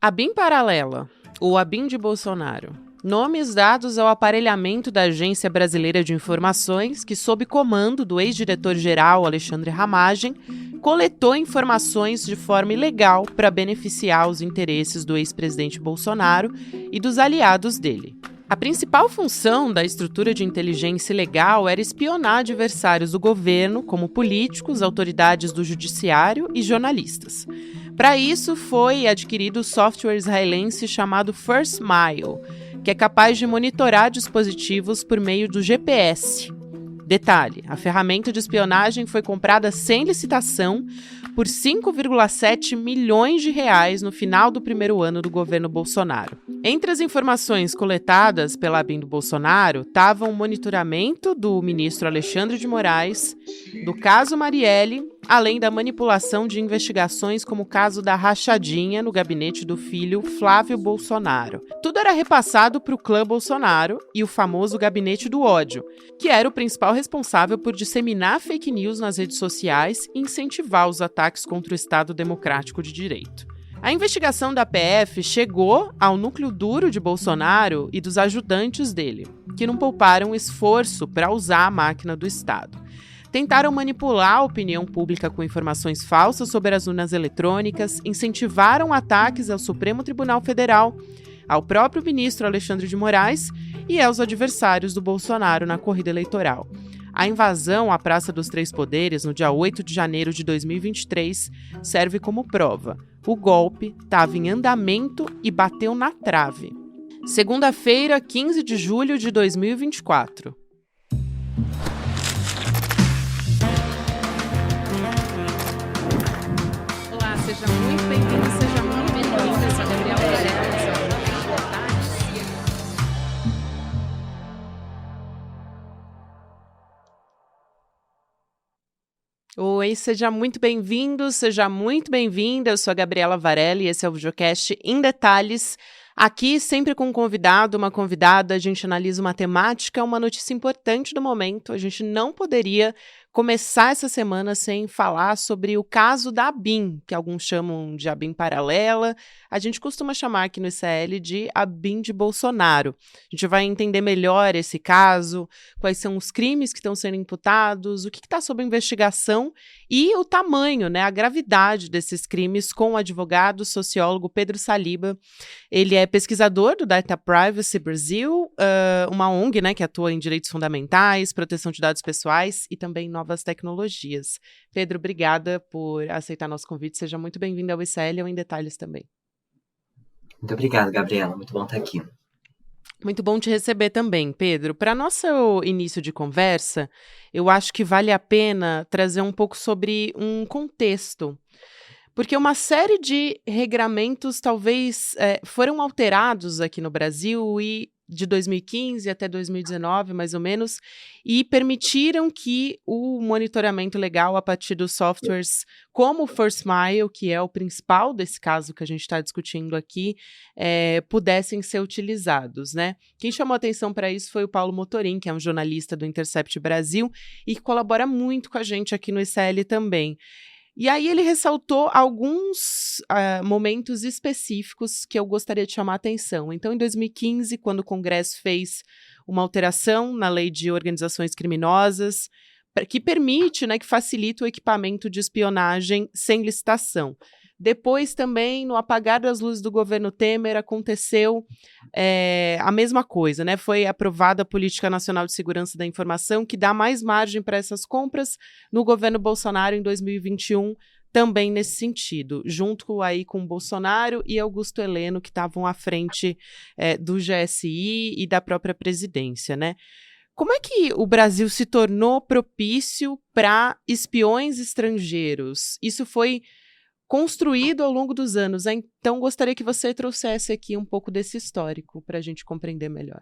A BIM paralela, ou a BIM de Bolsonaro. Nomes dados ao aparelhamento da Agência Brasileira de Informações, que, sob comando do ex-diretor-geral Alexandre Ramagem, coletou informações de forma ilegal para beneficiar os interesses do ex-presidente Bolsonaro e dos aliados dele. A principal função da estrutura de inteligência ilegal era espionar adversários do governo, como políticos, autoridades do judiciário e jornalistas. Para isso, foi adquirido o software israelense chamado First Mile, que é capaz de monitorar dispositivos por meio do GPS. Detalhe, a ferramenta de espionagem foi comprada sem licitação por 5,7 milhões de reais no final do primeiro ano do governo Bolsonaro. Entre as informações coletadas pela BIM do Bolsonaro estavam o monitoramento do ministro Alexandre de Moraes, do caso Marielle, além da manipulação de investigações como o caso da rachadinha no gabinete do filho Flávio Bolsonaro. Tudo era repassado para o clã Bolsonaro e o famoso gabinete do ódio, que era o principal responsável por disseminar fake news nas redes sociais e incentivar os ataques contra o Estado Democrático de Direito. A investigação da PF chegou ao núcleo duro de Bolsonaro e dos ajudantes dele, que não pouparam esforço para usar a máquina do Estado. Tentaram manipular a opinião pública com informações falsas sobre as urnas eletrônicas, incentivaram ataques ao Supremo Tribunal Federal, ao próprio ministro Alexandre de Moraes e aos adversários do Bolsonaro na corrida eleitoral. A invasão à Praça dos Três Poderes, no dia 8 de janeiro de 2023, serve como prova. O golpe estava em andamento e bateu na trave. Segunda-feira, 15 de julho de 2024. Olá, seja muito bem-vindo, seja muito bem-vinda. Eu sou a Gabriela Varela. Oi, seja muito bem-vindo, seja muito bem-vinda. Eu sou a Gabriela Varela e esse é o videocast Em Detalhes. Aqui, sempre com um convidado, uma convidada, a gente analisa uma temática, uma notícia importante do momento. A gente não poderia começar essa semana sem falar sobre o caso da ABIN, que alguns chamam de ABIN paralela. A gente costuma chamar aqui no ICL de ABIN de Bolsonaro. A gente vai entender melhor esse caso, quais são os crimes que estão sendo imputados, o que está sob investigação e o tamanho, né, a gravidade desses crimes com o advogado sociólogo Pedro Saliba. Ele é pesquisador do Data Privacy Brasil, uma ONG, né, que atua em direitos fundamentais, proteção de dados pessoais e também novas tecnologias. Pedro, obrigada por aceitar nosso convite. Seja muito bem-vindo ao ICL ou Em Detalhes também. Muito obrigado, Gabriela. Muito bom estar aqui. Muito bom te receber também, Pedro. Para nosso início de conversa, eu acho que vale a pena trazer um pouco sobre um contexto. Porque uma série de regramentos talvez foram alterados aqui no Brasil e de 2015 até 2019, mais ou menos, e permitiram que o monitoramento legal a partir dos softwares como o First Mile, que é o principal desse caso que a gente está discutindo aqui, pudessem ser utilizados, né? Quem chamou atenção para isso foi o Paulo Motorim, que é um jornalista do Intercept Brasil e que colabora muito com a gente aqui no ICL também. E aí ele ressaltou alguns momentos específicos que eu gostaria de chamar a atenção. Então, em 2015, quando o Congresso fez uma alteração na lei de organizações criminosas, que permite, né, que facilita o equipamento de espionagem sem licitação. Depois também, no apagar das luzes do governo Temer, aconteceu a mesma coisa, né? Foi aprovada a Política Nacional de Segurança da Informação, que dá mais margem para essas compras no governo Bolsonaro em 2021, também nesse sentido, junto aí com Bolsonaro e Augusto Heleno, que estavam à frente do GSI e da própria presidência, né? Como é que o Brasil se tornou propício para espiões estrangeiros? Isso foi construído ao longo dos anos. Então, gostaria que você trouxesse aqui um pouco desse histórico para a gente compreender melhor.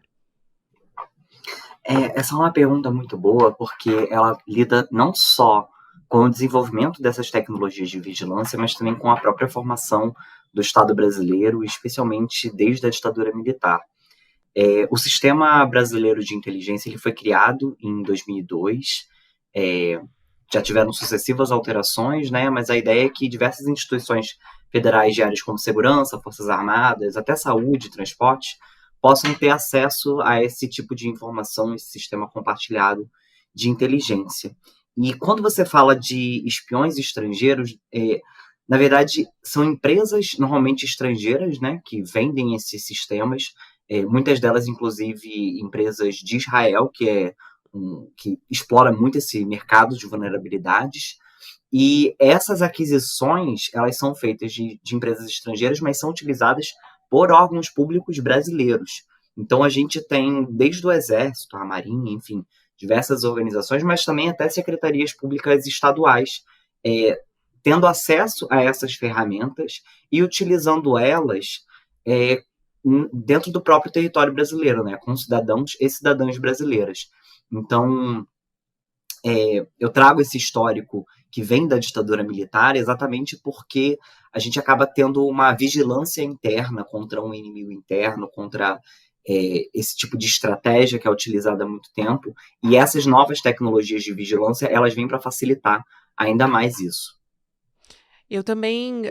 Essa é uma pergunta muito boa, porque ela lida não só com o desenvolvimento dessas tecnologias de vigilância, mas também com a própria formação do Estado brasileiro, especialmente desde a ditadura militar. O Sistema Brasileiro de Inteligência ele foi criado em 2002, já tiveram sucessivas alterações, né? Mas a ideia é que diversas instituições federais de áreas como segurança, forças armadas, até saúde, transporte, possam ter acesso a esse tipo de informação, esse sistema compartilhado de inteligência. E quando você fala de espiões estrangeiros, na verdade, são empresas normalmente estrangeiras, né, que vendem esses sistemas, muitas delas, inclusive, empresas de Israel, que explora muito esse mercado de vulnerabilidades. E essas aquisições, elas são feitas de empresas estrangeiras, mas são utilizadas por órgãos públicos brasileiros. Então, a gente tem, desde o Exército, a Marinha, enfim, diversas organizações, mas também até secretarias públicas estaduais, tendo acesso a essas ferramentas e utilizando elas dentro do próprio território brasileiro, né, com cidadãos e cidadãs brasileiras. Então, eu trago esse histórico que vem da ditadura militar exatamente porque a gente acaba tendo uma vigilância interna contra um inimigo interno, contra esse tipo de estratégia que é utilizada há muito tempo, e essas novas tecnologias de vigilância, elas vêm para facilitar ainda mais isso. Eu também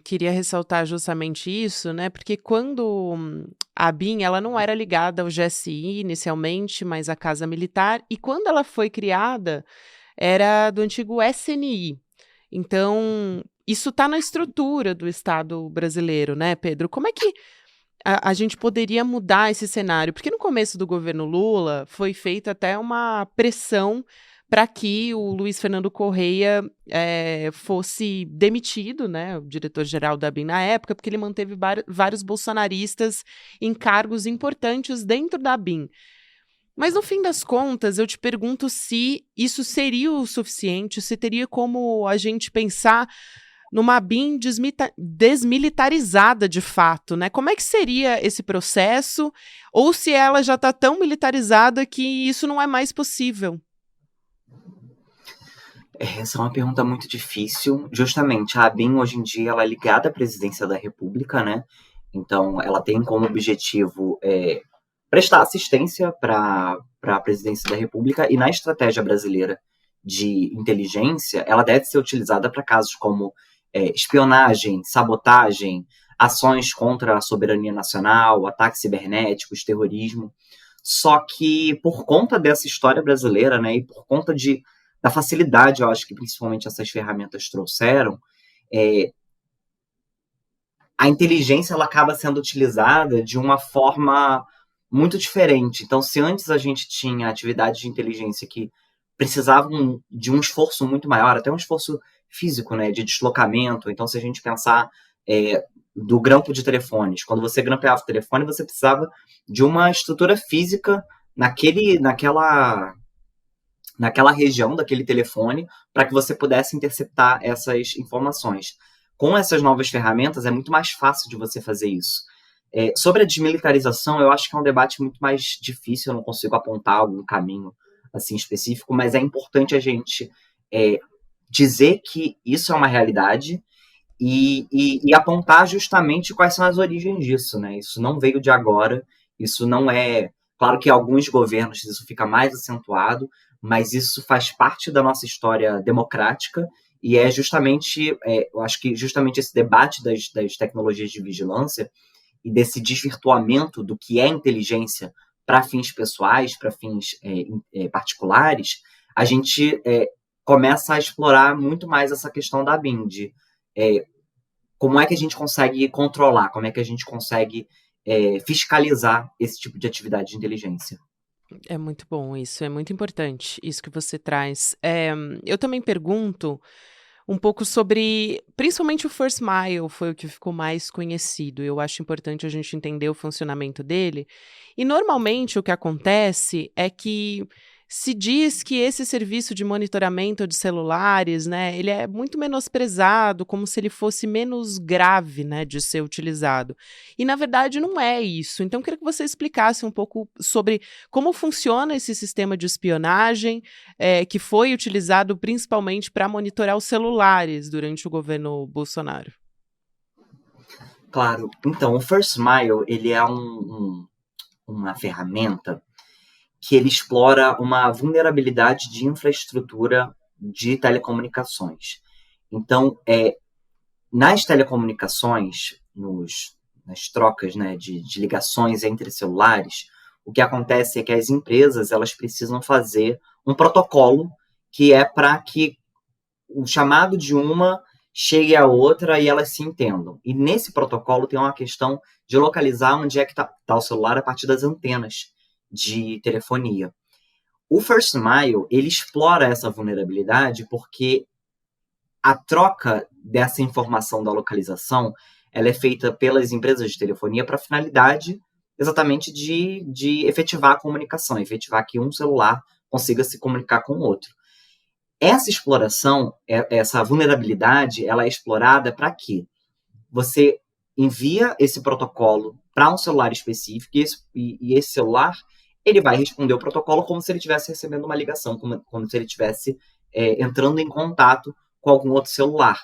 queria ressaltar justamente isso, né? Porque quando a BIM, ela não era ligada ao GSI inicialmente, mas à Casa Militar, e quando ela foi criada, era do antigo SNI. Então, isso está na estrutura do Estado brasileiro, né, Pedro? Como é que a gente poderia mudar esse cenário? Porque no começo do governo Lula foi feita até uma pressão para que o Luiz Fernando Correia fosse demitido, né, o diretor-geral da BIM na época, porque ele manteve vários bolsonaristas em cargos importantes dentro da BIM. Mas no fim das contas, eu te pergunto se isso seria o suficiente, se teria como a gente pensar numa BIM desmilitarizada de fato, né? Como é que seria esse processo? Ou se ela já está tão militarizada que isso não é mais possível? Essa é uma pergunta muito difícil. Justamente, a ABIN hoje em dia ela é ligada à presidência da República, né? Então, ela tem como objetivo prestar assistência para a presidência da República, e na estratégia brasileira de inteligência, ela deve ser utilizada para casos como espionagem, sabotagem, ações contra a soberania nacional, ataques cibernéticos, terrorismo. Só que por conta dessa história brasileira, né, e por conta da facilidade, eu acho que principalmente essas ferramentas trouxeram, a inteligência ela acaba sendo utilizada de uma forma muito diferente. Então, se antes a gente tinha atividades de inteligência que precisavam de um esforço muito maior, até um esforço físico, né, de deslocamento. Então, se a gente pensar do grampo de telefones, quando você grampeava o telefone, você precisava de uma estrutura física naquela região daquele telefone para que você pudesse interceptar essas informações. Com essas novas ferramentas, é muito mais fácil de você fazer isso. Sobre a desmilitarização, eu acho que é um debate muito mais difícil, eu não consigo apontar algum caminho assim específico, mas é importante a gente dizer que isso é uma realidade e apontar justamente quais são as origens disso, né? Isso não veio de agora, isso não é... Claro que em alguns governos isso fica mais acentuado, mas isso faz parte da nossa história democrática e é justamente, eu acho que justamente esse debate das tecnologias de vigilância e desse desvirtuamento do que é inteligência para fins pessoais, para fins particulares, a gente começa a explorar muito mais essa questão da BIM, de como é que a gente consegue controlar, como é que a gente consegue fiscalizar esse tipo de atividade de inteligência. É muito bom isso, é muito importante isso que você traz. Eu também pergunto um pouco sobre, principalmente o First Mile, foi o que ficou mais conhecido. Eu acho importante a gente entender o funcionamento dele. E normalmente o que acontece é que se diz que esse serviço de monitoramento de celulares, né, ele é muito menosprezado, como se ele fosse menos grave, né, de ser utilizado. E na verdade não é isso. Então eu queria que você explicasse um pouco sobre como funciona esse sistema de espionagem, que foi utilizado principalmente para monitorar os celulares durante o governo Bolsonaro. Claro. Então, o First Mile, ele é uma ferramenta que ele explora uma vulnerabilidade de infraestrutura de telecomunicações. Então, nas telecomunicações, nas trocas, né, de ligações entre celulares, o que acontece é que as empresas elas precisam fazer um protocolo que é para que o chamado de uma chegue à outra e elas se entendam. E nesse protocolo tem uma questão de localizar onde é que está o celular a partir das antenas de telefonia. O First Mile, ele explora essa vulnerabilidade porque a troca dessa informação da localização ela é feita pelas empresas de telefonia para a finalidade exatamente de efetivar a comunicação, efetivar que um celular consiga se comunicar com o outro. Essa exploração, essa vulnerabilidade, ela é explorada para quê? Você envia esse protocolo para um celular específico e esse celular ele vai responder o protocolo como se ele estivesse recebendo uma ligação, como se ele estivesse entrando em contato com algum outro celular.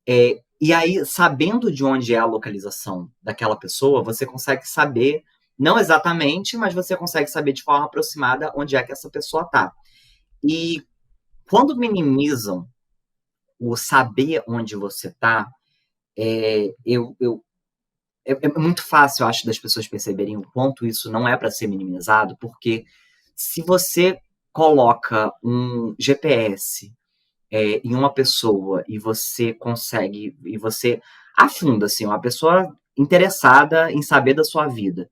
E aí, sabendo de onde é a localização daquela pessoa, você consegue saber, não exatamente, mas você consegue saber de forma aproximada onde é que essa pessoa está. E quando minimizam o saber onde você está, é muito fácil, eu acho, das pessoas perceberem o quanto isso não é para ser minimizado, porque se você coloca um GPS em uma pessoa e você afunda, assim, uma pessoa interessada em saber da sua vida,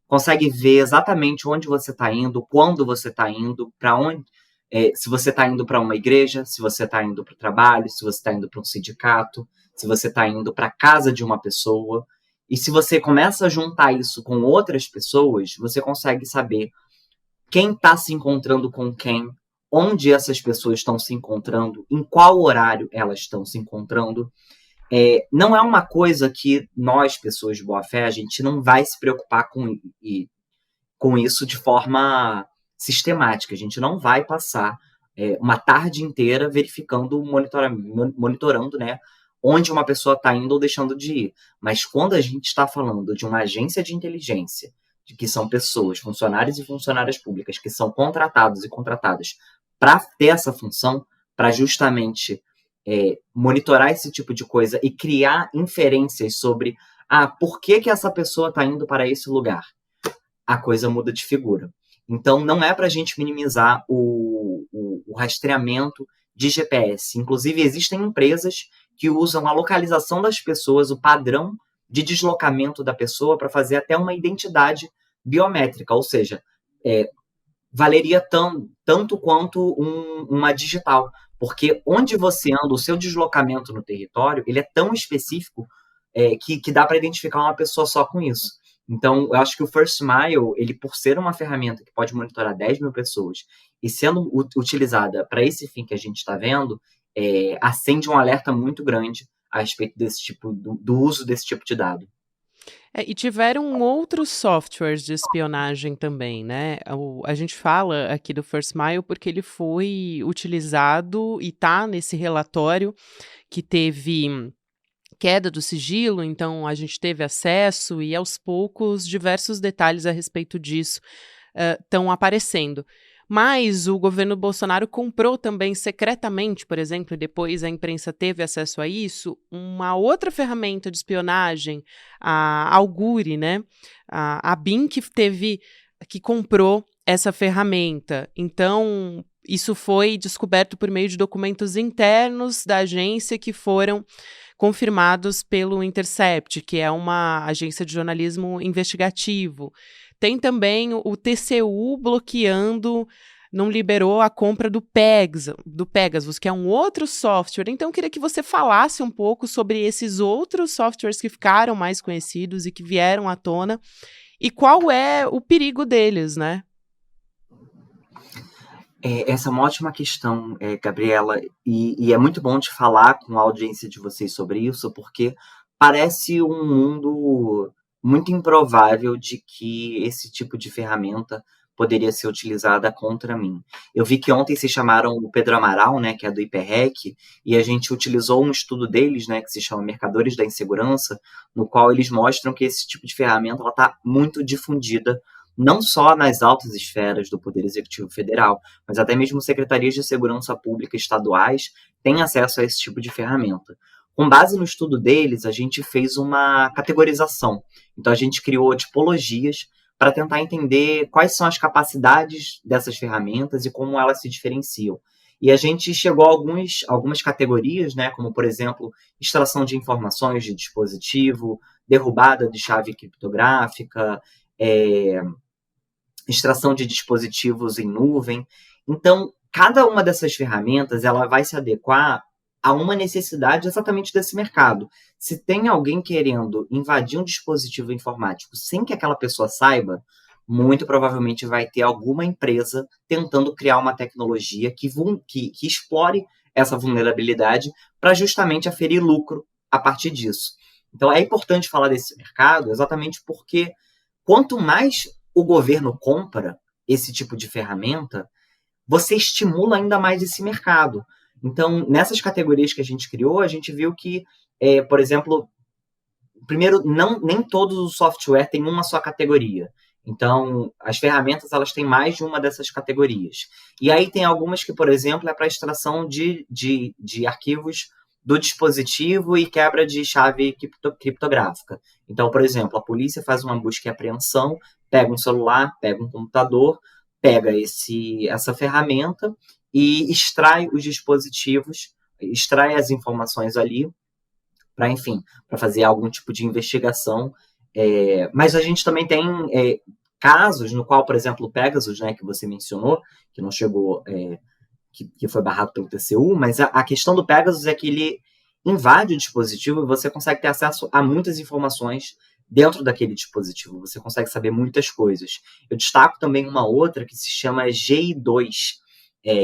consegue ver exatamente onde você está indo, quando você está indo, para onde, se você está indo para uma igreja, se você está indo para o trabalho, se você está indo para um sindicato, se você está indo para a casa de uma pessoa. E se você começa a juntar isso com outras pessoas, você consegue saber quem está se encontrando com quem, onde essas pessoas estão se encontrando, em qual horário elas estão se encontrando. Não é uma coisa que nós, pessoas de boa fé, a gente não vai se preocupar com isso de forma sistemática. A gente não vai passar uma tarde inteira verificando, monitorando, né, onde uma pessoa está indo ou deixando de ir. Mas quando a gente está falando de uma agência de inteligência, de que são pessoas, funcionários e funcionárias públicas, que são contratados e contratadas para ter essa função, para justamente monitorar esse tipo de coisa e criar inferências sobre por que essa pessoa está indo para esse lugar, a coisa muda de figura. Então, não é para a gente minimizar o rastreamento de GPS. Inclusive, existem empresas que usam a localização das pessoas, o padrão de deslocamento da pessoa, para fazer até uma identidade biométrica, ou seja, valeria tanto quanto uma digital, porque onde você anda, o seu deslocamento no território, ele é tão específico que dá para identificar uma pessoa só com isso. Então, eu acho que o First Mile, ele, por ser uma ferramenta que pode monitorar 10 mil pessoas e sendo utilizada para esse fim que a gente está vendo, acende um alerta muito grande a respeito desse tipo do uso desse tipo de dado. E tiveram outros softwares de espionagem também, né? A gente fala aqui do First Mile porque ele foi utilizado e está nesse relatório que teve queda do sigilo, então a gente teve acesso e aos poucos diversos detalhes a respeito disso estão aparecendo. Mas o governo Bolsonaro comprou também secretamente, por exemplo, e depois a imprensa teve acesso a isso, uma outra ferramenta de espionagem, a Augure, né? A BIM que comprou essa ferramenta. Então, isso foi descoberto por meio de documentos internos da agência que foram confirmados pelo Intercept, que é uma agência de jornalismo investigativo. Tem também o TCU bloqueando, não liberou a compra do Pegasus, que é um outro software. Então, eu queria que você falasse um pouco sobre esses outros softwares que ficaram mais conhecidos e que vieram à tona, e qual é o perigo deles, né? Essa é uma ótima questão, Gabriela, e é muito bom te falar com a audiência de vocês sobre isso, porque parece um mundo muito improvável de que esse tipo de ferramenta poderia ser utilizada contra mim. Eu vi que ontem se chamaram o Pedro Amaral, né, que é do Hiperhack, e a gente utilizou um estudo deles, né, que se chama Mercadores da Insegurança, no qual eles mostram que esse tipo de ferramenta está muito difundida não só nas altas esferas do Poder Executivo Federal, mas até mesmo secretarias de segurança pública estaduais têm acesso a esse tipo de ferramenta. Com base no estudo deles, a gente fez uma categorização. Então, a gente criou tipologias para tentar entender quais são as capacidades dessas ferramentas e como elas se diferenciam. E a gente chegou a algumas categorias, né, como, por exemplo, extração de informações de dispositivo, derrubada de chave criptográfica, extração de dispositivos em nuvem. Então, cada uma dessas ferramentas ela vai se adequar a uma necessidade exatamente desse mercado. Se tem alguém querendo invadir um dispositivo informático sem que aquela pessoa saiba, muito provavelmente vai ter alguma empresa tentando criar uma tecnologia que explore essa vulnerabilidade para justamente aferir lucro a partir disso. Então, é importante falar desse mercado exatamente porque quanto mais o governo compra esse tipo de ferramenta, você estimula ainda mais esse mercado. Então, nessas categorias que a gente criou, a gente viu que, por exemplo, primeiro, nem todos os software têm uma só categoria. Então, as ferramentas elas têm mais de uma dessas categorias. E aí tem algumas que, por exemplo, é para extração de arquivos do dispositivo e quebra de chave criptográfica. Então, por exemplo, a polícia faz uma busca e apreensão, pega um celular, pega um computador, pega essa ferramenta e extrai os dispositivos, extrai as informações ali para, enfim, para fazer algum tipo de investigação. Mas a gente também tem casos no qual, por exemplo, o Pegasus, né, que você mencionou, que não chegou, que foi barrado pelo TCU, mas a questão do Pegasus é que ele invade o dispositivo e você consegue ter acesso a muitas informações dentro daquele dispositivo. Você consegue saber muitas coisas. Eu destaco também uma outra que se chama GI2,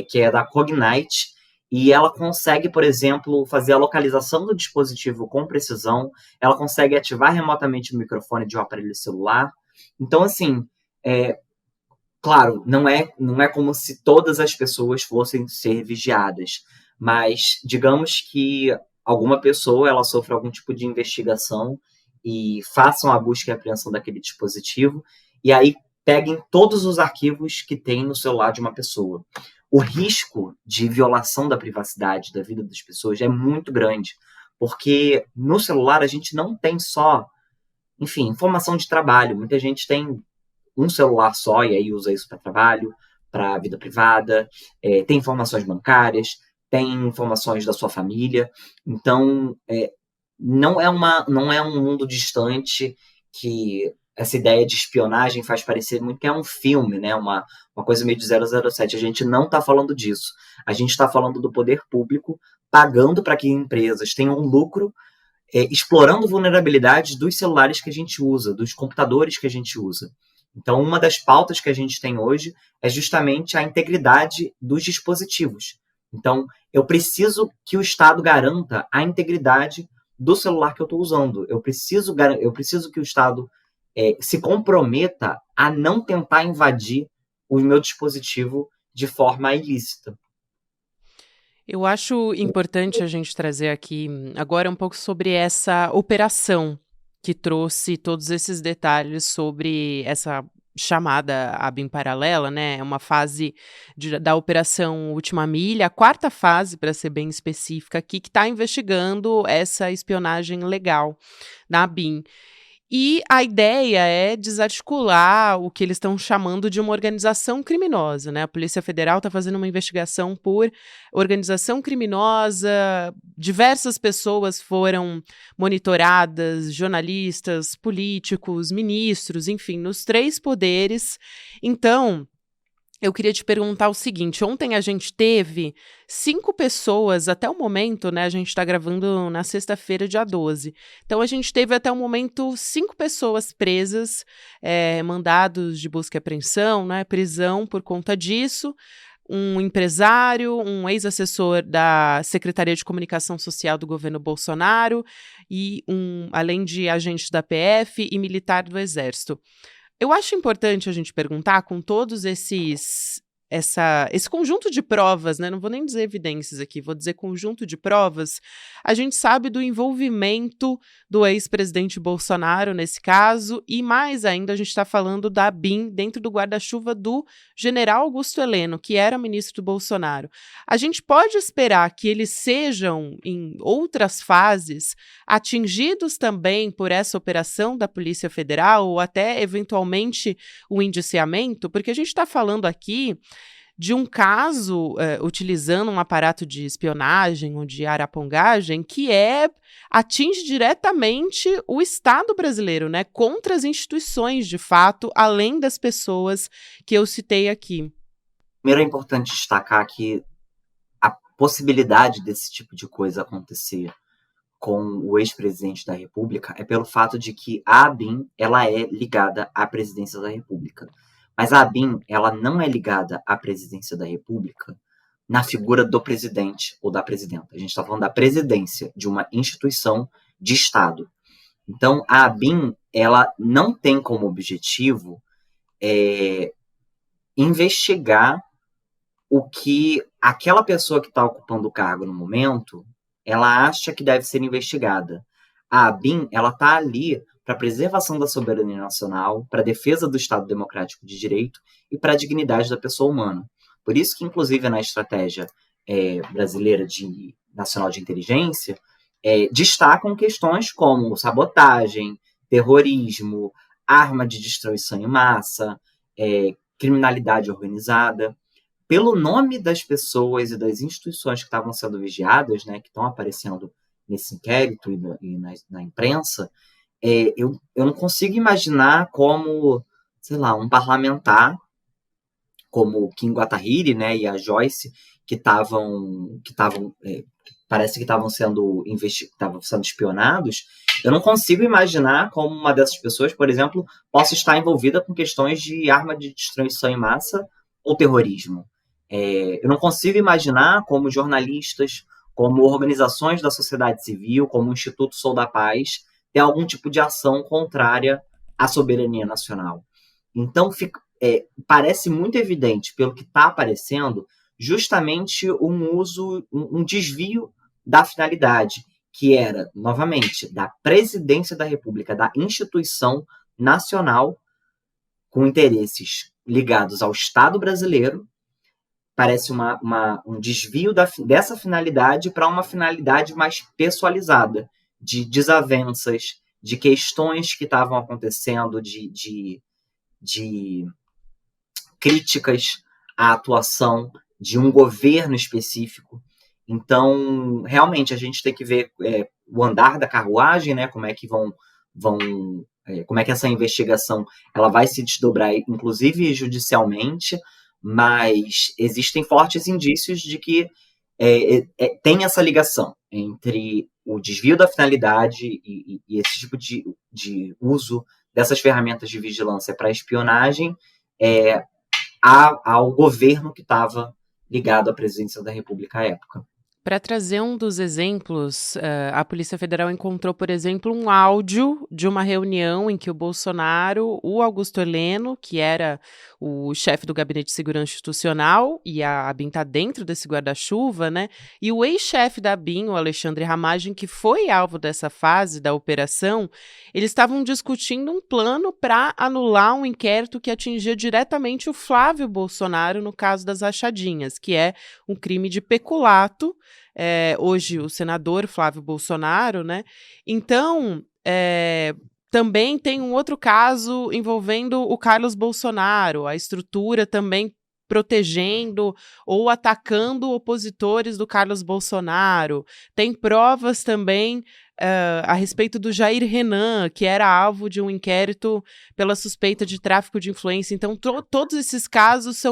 que é da Cognite, e ela consegue, por exemplo, fazer a localização do dispositivo com precisão, ela consegue ativar remotamente o microfone de um aparelho celular. Então, assim, claro, não é como se todas as pessoas fossem ser vigiadas, mas digamos que alguma pessoa ela sofre algum tipo de investigação e façam a busca e apreensão daquele dispositivo, e aí peguem todos os arquivos que tem no celular de uma pessoa. O risco de violação da privacidade da vida das pessoas é muito grande, porque no celular a gente não tem só, enfim, informação de trabalho. Muita gente tem um celular só e aí usa isso para trabalho, para vida privada, tem informações bancárias, tem informações da sua família. Então, não é um mundo distante que essa ideia de espionagem faz parecer muito que é um filme, né? Uma coisa meio de 007. A gente não está falando disso. A gente está falando do poder público pagando para que empresas tenham lucro, explorando vulnerabilidades dos celulares que a gente usa, dos computadores que a gente usa. Então, uma das pautas que a gente tem hoje é justamente a integridade dos dispositivos. Então, eu preciso que o Estado garanta a integridade do celular que eu estou usando. Eu preciso que o Estado se comprometa a não tentar invadir o meu dispositivo de forma ilícita. Eu acho importante a gente trazer aqui agora um pouco sobre essa operação que trouxe todos esses detalhes sobre essa chamada ABIN paralela, né? É uma fase da Operação Última Milha, a quarta fase, para ser bem específica aqui, que está investigando essa espionagem legal na ABIN. E a ideia é desarticular o que eles estão chamando de uma organização criminosa, né? A Polícia Federal está fazendo uma investigação por organização criminosa, diversas pessoas foram monitoradas, jornalistas, políticos, ministros, enfim, nos 3 poderes. Então, eu queria te perguntar o seguinte: ontem a gente teve 5 pessoas, até o momento, né? A gente está gravando na sexta-feira, dia 12. Então, a gente teve até o momento 5 pessoas presas, mandados de busca e apreensão, né? Prisão por conta disso. Um empresário, um ex-assessor da Secretaria de Comunicação Social do governo Bolsonaro, e além de agentes da PF e militar do Exército. Eu acho importante a gente perguntar, com todos esses esse conjunto de provas, né? Não vou nem dizer evidências aqui, vou dizer conjunto de provas. A gente sabe do envolvimento do ex-presidente Bolsonaro nesse caso, e mais ainda, a gente está falando da ABIN dentro do guarda-chuva do general Augusto Heleno, que era ministro do Bolsonaro. A gente pode esperar que eles sejam, em outras fases, atingidos também por essa operação da Polícia Federal, ou até, eventualmente, o indiciamento, porque a gente está falando aqui de um caso utilizando um aparato de espionagem ou de arapongagem que atinge diretamente o Estado brasileiro, né, contra as instituições, de fato, além das pessoas que eu citei aqui. Primeiro é importante destacar que a possibilidade desse tipo de coisa acontecer com o ex-presidente da República é pelo fato de que a ABIN ela é ligada à presidência da República. Mas a ABIN ela não é ligada à presidência da República na figura do presidente ou da presidenta. A gente está falando da presidência de uma instituição de Estado. Então, a ABIN ela não tem como objetivo investigar o que aquela pessoa que está ocupando o cargo no momento, ela acha que deve ser investigada. A ABIN ela está ali para a preservação da soberania nacional, para a defesa do Estado Democrático de Direito e para a dignidade da pessoa humana. Por isso que, inclusive, na estratégia brasileira nacional de inteligência, destacam questões como sabotagem, terrorismo, arma de destruição em massa, criminalidade organizada. Pelo nome das pessoas e das instituições que estavam sendo vigiadas, né, que estão aparecendo nesse inquérito e na imprensa, eu não consigo imaginar como, sei lá, um parlamentar como o Kim Guattahiri, né, e a Joyce, parece que estavam sendo espionados. Eu não consigo imaginar como uma dessas pessoas, por exemplo, possa estar envolvida com questões de arma de destruição em massa ou terrorismo. Eu não consigo imaginar como jornalistas, como organizações da sociedade civil, como o Instituto Sou da Paz, ter algum tipo de ação contrária à soberania nacional. Então, parece muito evidente, pelo que está aparecendo, justamente um desvio da finalidade, que era, novamente, da presidência da República, da instituição nacional, com interesses ligados ao Estado brasileiro. Parece um desvio dessa finalidade para uma finalidade mais pessoalizada, de desavenças, de questões que estavam acontecendo, de críticas à atuação de um governo específico. Então, realmente, a gente tem que ver o andar da carruagem, né, como é que como é que essa investigação ela vai se desdobrar, inclusive judicialmente, mas existem fortes indícios de que tem essa ligação entre o desvio da finalidade e esse tipo de uso dessas ferramentas de vigilância para espionagem ao governo que estava ligado à presidência da República à época. Para trazer um dos exemplos, a Polícia Federal encontrou, por exemplo, um áudio de uma reunião em que o Bolsonaro, o Augusto Heleno, que era o chefe do Gabinete de Segurança Institucional, e a ABIN está dentro desse guarda-chuva, né? E o ex-chefe da ABIN, o Alexandre Ramagem, que foi alvo dessa fase da operação, eles estavam discutindo um plano para anular um inquérito que atingia diretamente o Flávio Bolsonaro no caso das rachadinhas, que é um crime de peculato. Hoje o senador Flávio Bolsonaro, né? Então, também tem um outro caso envolvendo o Carlos Bolsonaro, a estrutura também protegendo ou atacando opositores do Carlos Bolsonaro. Tem provas também a respeito do Jair Renan, que era alvo de um inquérito pela suspeita de tráfico de influência. Então, todos esses casos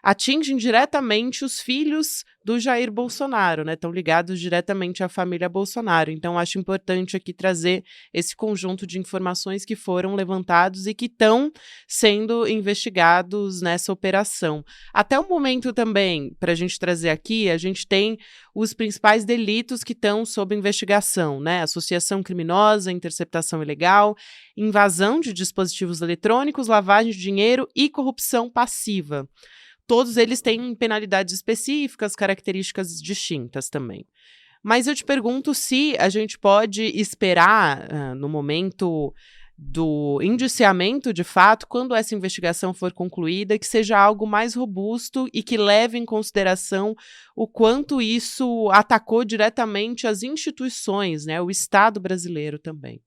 atingem diretamente os filhos do Jair Bolsonaro, né? Estão ligados diretamente à família Bolsonaro. Então, acho importante aqui trazer esse conjunto de informações que foram levantados e que estão sendo investigados nessa operação. Até o momento também, para a gente trazer aqui, a gente tem os principais delitos que estão sob investigação, né? Associação criminosa, interceptação ilegal, invasão de dispositivos eletrônicos, lavagem de dinheiro e corrupção passiva. todos eles têm penalidades específicas, características distintas também. Mas eu te pergunto se a gente pode esperar, no momento do indiciamento, de fato, quando essa investigação for concluída, que seja algo mais robusto e que leve em consideração o quanto isso atacou diretamente as instituições, né, o Estado brasileiro também.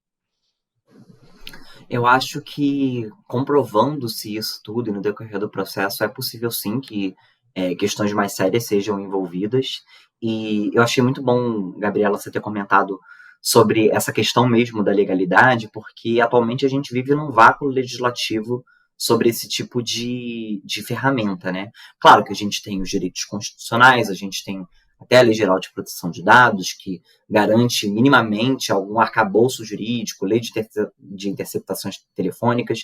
Eu acho que, comprovando-se isso tudo e no decorrer do processo, é possível sim que questões mais sérias sejam envolvidas. E eu achei muito bom, Gabriela, você ter comentado sobre essa questão mesmo da legalidade, porque atualmente a gente vive num vácuo legislativo sobre esse tipo de ferramenta, né? Claro que a gente tem os direitos constitucionais, a gente tem até a Lei Geral de Proteção de Dados, que garante minimamente algum arcabouço jurídico, lei de interceptações telefônicas,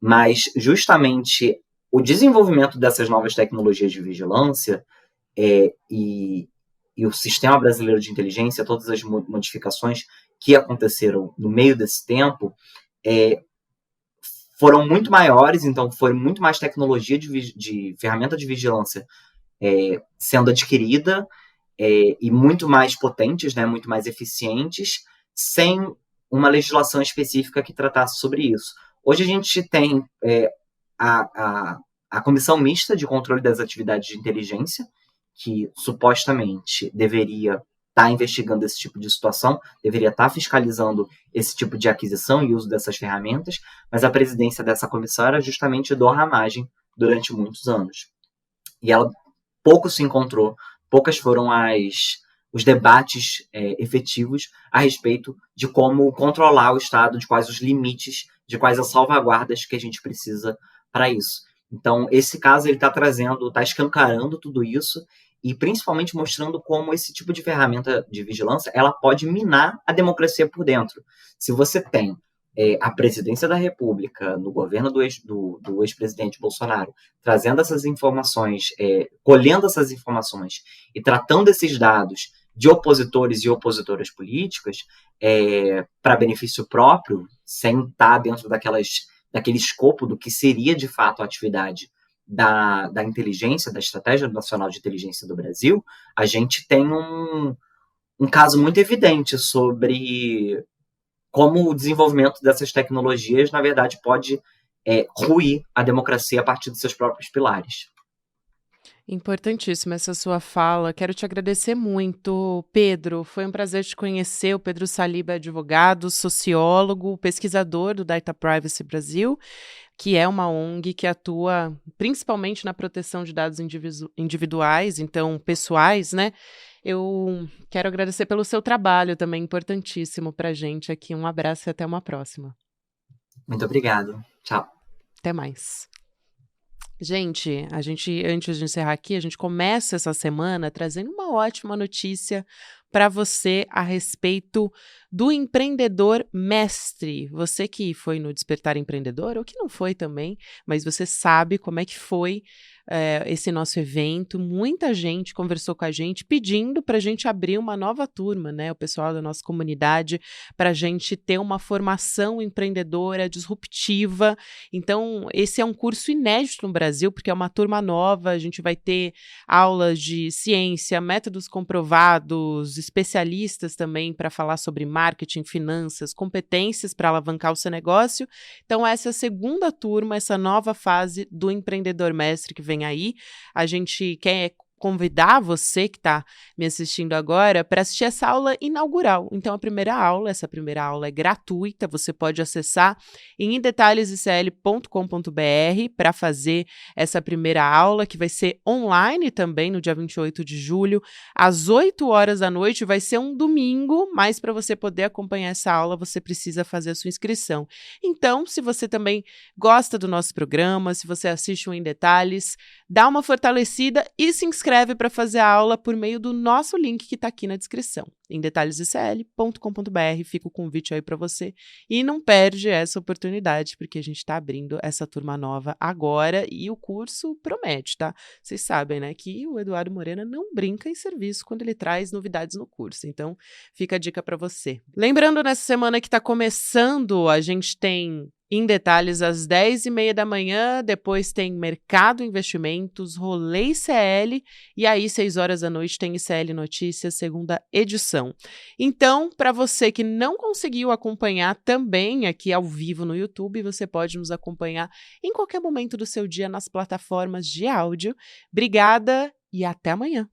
mas justamente o desenvolvimento dessas novas tecnologias de vigilância e o sistema brasileiro de inteligência, todas as modificações que aconteceram no meio desse tempo, foram muito maiores, então foi muito mais tecnologia de ferramenta de vigilância sendo adquirida e muito mais potentes, né, muito mais eficientes, sem uma legislação específica que tratasse sobre isso. Hoje a gente tem a Comissão Mista de Controle das Atividades de Inteligência, que supostamente deveria estar investigando esse tipo de situação, deveria estar fiscalizando esse tipo de aquisição e uso dessas ferramentas, mas a presidência dessa comissão era justamente do Ramagem durante muitos anos. E ela pouco se encontrou, poucas foram os debates efetivos a respeito de como controlar o Estado, de quais os limites, de quais as salvaguardas que a gente precisa para isso. Então, esse caso ele está escancarando tudo isso e principalmente mostrando como esse tipo de ferramenta de vigilância ela pode minar a democracia por dentro. Se você tem a presidência da República, no governo do ex-presidente Bolsonaro, trazendo essas informações, colhendo essas informações e tratando esses dados de opositores e opositoras políticas para benefício próprio, sem estar dentro daquele escopo do que seria de fato a atividade da inteligência, da Estratégia Nacional de Inteligência do Brasil, a gente tem um caso muito evidente sobre como o desenvolvimento dessas tecnologias, na verdade, pode ruir a democracia a partir dos seus próprios pilares. Importantíssima essa sua fala. Quero te agradecer muito, Pedro. Foi um prazer te conhecer. O Pedro Saliba é advogado, sociólogo, pesquisador do Data Privacy Brasil, que é uma ONG que atua principalmente na proteção de dados individuais, então pessoais, né? Eu quero agradecer pelo seu trabalho também, importantíssimo para a gente aqui. Um abraço e até uma próxima. Muito obrigado. Tchau. Até mais. Gente, antes de encerrar aqui, a gente começa essa semana trazendo uma ótima notícia para você a respeito do empreendedor mestre. Você que foi no Despertar Empreendedor, ou que não foi também, mas você sabe como é que foi esse nosso evento. Muita gente conversou com a gente pedindo para a gente abrir uma nova turma, né? O pessoal da nossa comunidade, para a gente ter uma formação empreendedora disruptiva. Então, esse é um curso inédito no Brasil, porque é uma turma nova. A gente vai ter aulas de ciência, métodos comprovados, especialistas também para falar sobre marketing, finanças, competências para alavancar o seu negócio. Então, essa é a segunda turma, essa nova fase do Empreendedor Mestre que vem aí. A gente quer convidar você que está me assistindo agora para assistir essa aula inaugural. Então, essa primeira aula é gratuita, você pode acessar em indetalhesicl.com.br para fazer essa primeira aula, que vai ser online também, no dia 28 de julho, às 8 horas da noite, vai ser um domingo, mas para você poder acompanhar essa aula, você precisa fazer a sua inscrição. Então, se você também gosta do nosso programa, se você assiste o Em Detalhes, dá uma fortalecida e se inscreve para fazer a aula por meio do nosso link que está aqui na descrição, em detalhesicl.com.br. Fica o convite aí para você e não perde essa oportunidade, porque a gente está abrindo essa turma nova agora e o curso promete, tá? Vocês sabem, né, que o Eduardo Morena não brinca em serviço quando ele traz novidades no curso, então fica a dica para você. Lembrando, nessa semana que está começando, a gente tem Em Detalhes às 10h30 da manhã, depois tem Mercado Investimentos, Rolê ICL e aí 6 horas da noite tem ICL Notícias, segunda edição. Então, para você que não conseguiu acompanhar também aqui ao vivo no YouTube, você pode nos acompanhar em qualquer momento do seu dia nas plataformas de áudio. Obrigada e até amanhã.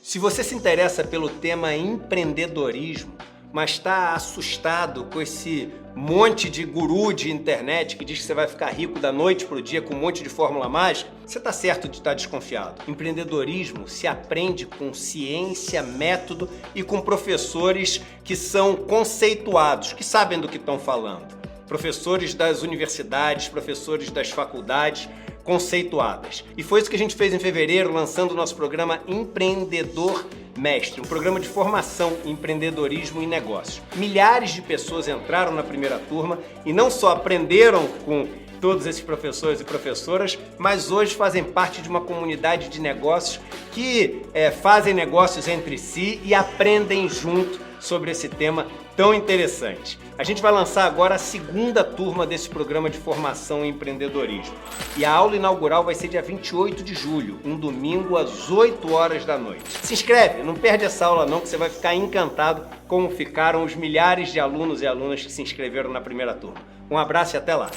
Se você se interessa pelo tema empreendedorismo, mas está assustado com esse monte de guru de internet que diz que você vai ficar rico da noite para o dia com um monte de fórmula mágica, você está certo de estar desconfiado. Empreendedorismo se aprende com ciência, método e com professores que são conceituados, que sabem do que estão falando. Professores das universidades, professores das faculdades, conceituadas. E foi isso que a gente fez em fevereiro, lançando o nosso programa Empreendedor Mestre, um programa de formação em empreendedorismo e negócios. Milhares de pessoas entraram na primeira turma e não só aprenderam com todos esses professores e professoras, mas hoje fazem parte de uma comunidade de negócios que fazem negócios entre si e aprendem junto sobre esse tema tão interessante. A gente vai lançar agora a segunda turma desse programa de formação em empreendedorismo. E a aula inaugural vai ser dia 28 de julho, um domingo às 8 horas da noite. Se inscreve, não perde essa aula não, que você vai ficar encantado como ficaram os milhares de alunos e alunas que se inscreveram na primeira turma. Um abraço e até lá!